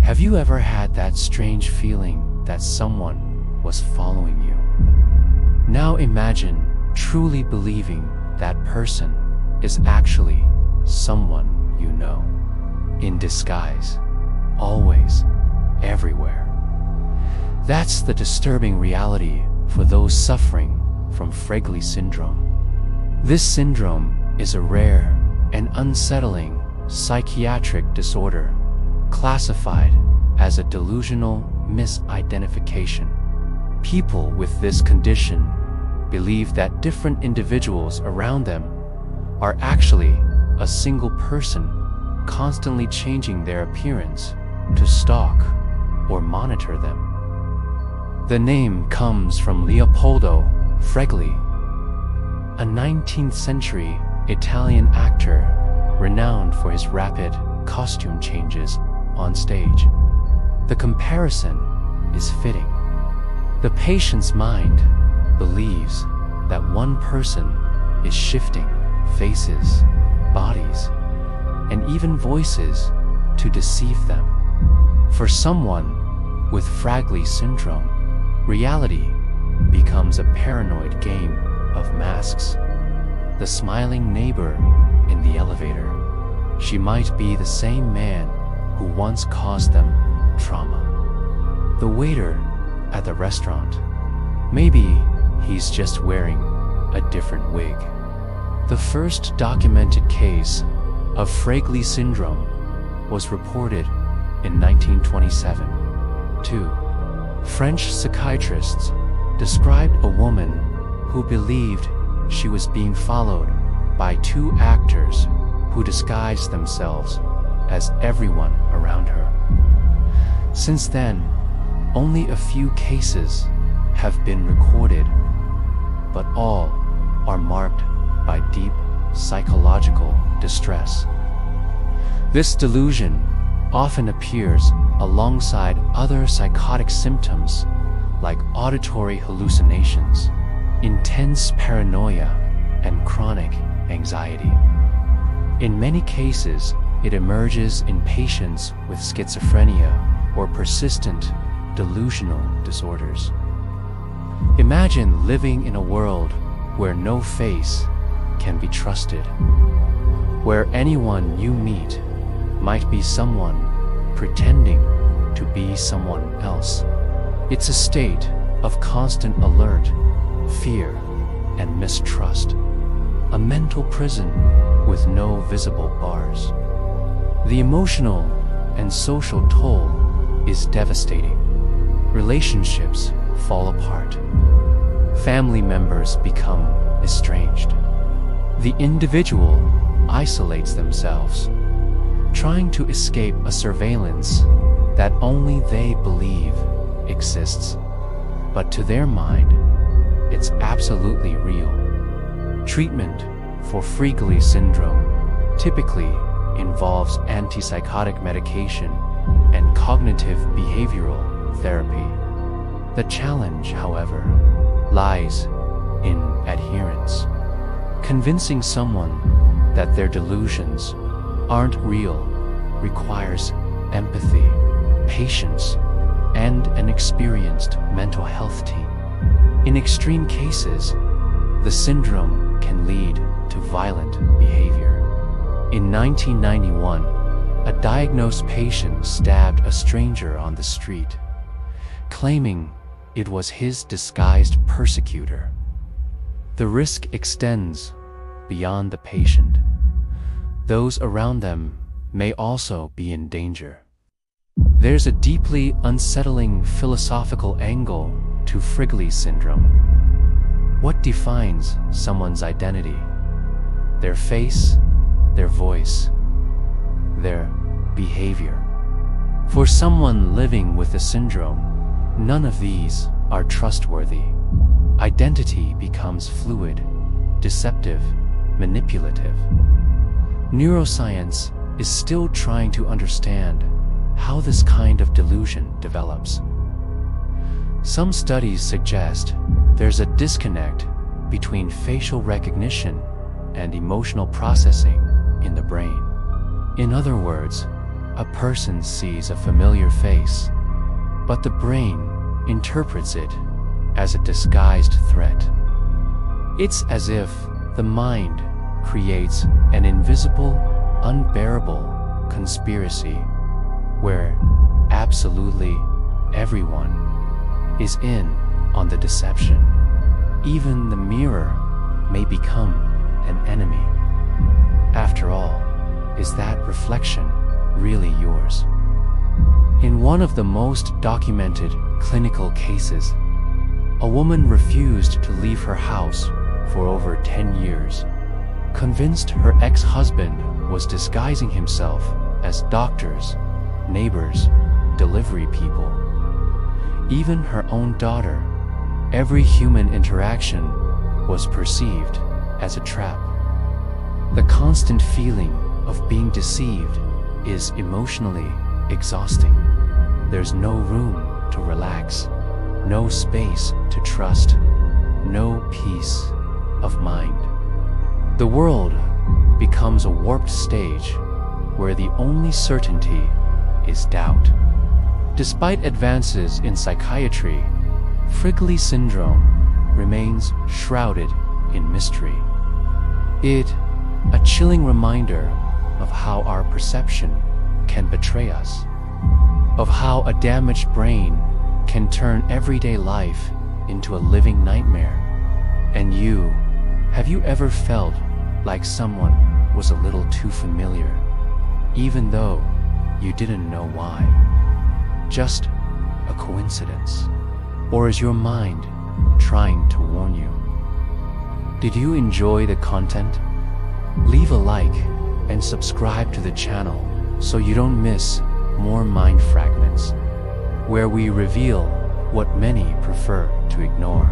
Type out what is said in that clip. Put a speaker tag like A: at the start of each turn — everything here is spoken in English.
A: Have you ever had that strange feeling that someone was following you? Now imagine truly believing that person is actually someone you know, in disguise, always, everywhere. That's the disturbing reality for those suffering from Fregoli Syndrome. This syndrome is a rare and unsettling psychiatric disorder classified as a delusional misidentification. People with this condition believe that different individuals around them are actually a single person, constantly changing their appearance to stalk or monitor them. The name comes from Leopoldo Fregoli, a 19th century Italian actor renowned for his rapid costume changes on stage. The comparison is fitting. The patient's mind believes that one person is shifting faces, bodies, and even voices to deceive them. For someone with Fregoli Syndrome, reality becomes a paranoid game of masks. The smiling neighbor in the elevator, she might be the same man who once caused them trauma. The waiter at the restaurant, maybe he's just wearing a different wig. The first documented case of Fregoli Syndrome was reported in 1927. Two French psychiatrists described a woman who believed she was being followed by two actors who disguised themselves as everyone around her. Since then, only a few cases have been recorded, but all are marked by deep psychological distress. This delusion often appears alongside other psychotic symptoms like auditory hallucinations, intense paranoia, and chronic anxiety. In many cases, it emerges in patients with schizophrenia or persistent delusional disorders. Imagine living in a world where no face can be trusted, where anyone you meet might be someone pretending to be someone else. It's a state of constant alert, fear, and mistrust, a mental prison with no visible bars. The emotional and social toll is devastating. Relationships fall apart. Family members become estranged. The individual isolates themselves, trying to escape a surveillance that only they believe exists. But to their mind, it's absolutely real. Treatment for Fregoli Syndrome typically involves antipsychotic medication and cognitive behavioral therapy. The challenge, however, lies in adherence. Convincing someone that their delusions aren't real requires empathy, patience, and an experienced mental health team. In extreme cases, the syndrome can lead to violent behavior. In 1991, a diagnosed patient stabbed a stranger on the street, claiming it was his disguised persecutor. The risk extends beyond the patient. Those around them may also be in danger. There's a deeply unsettling philosophical angle to Fregoli Syndrome. What defines someone's identity? Their face, their voice, their behavior. For someone living with the syndrome, none of these are trustworthy. Identity becomes fluid, deceptive, manipulative. Neuroscience is still trying to understand how this kind of delusion develops. Some studies suggest there's a disconnect between facial recognition and emotional processing in the brain. In other words, a person sees a familiar face, but the brain interprets it as a disguised threat. It's as if the mind creates an invisible, unbearable conspiracy where absolutely everyone is in on the deception. Even the mirror may become an enemy. After all, is that reflection really yours? In one of the most documented clinical cases, a woman refused to leave her house for over 10 years, convinced her ex-husband was disguising himself as doctors, neighbors, delivery people. Even her own daughter. Every human interaction was perceived as a trap. The constant feeling of being deceived is emotionally exhausting. There's no room to relax, no space to trust, no peace of mind. The world becomes a warped stage where the only certainty is doubt. Despite advances in psychiatry, Fregoli Syndrome remains shrouded in mystery. It, a chilling reminder of how our perception can betray us, of how a damaged brain can turn everyday life into a living nightmare. And you, have you ever felt like someone was a little too familiar, even though you didn't know why? Just a coincidence? Or is your mind trying to warn you? Did you enjoy the content? Leave a like and subscribe to the channel so you don't miss more mind fragments, where we reveal what many prefer to ignore.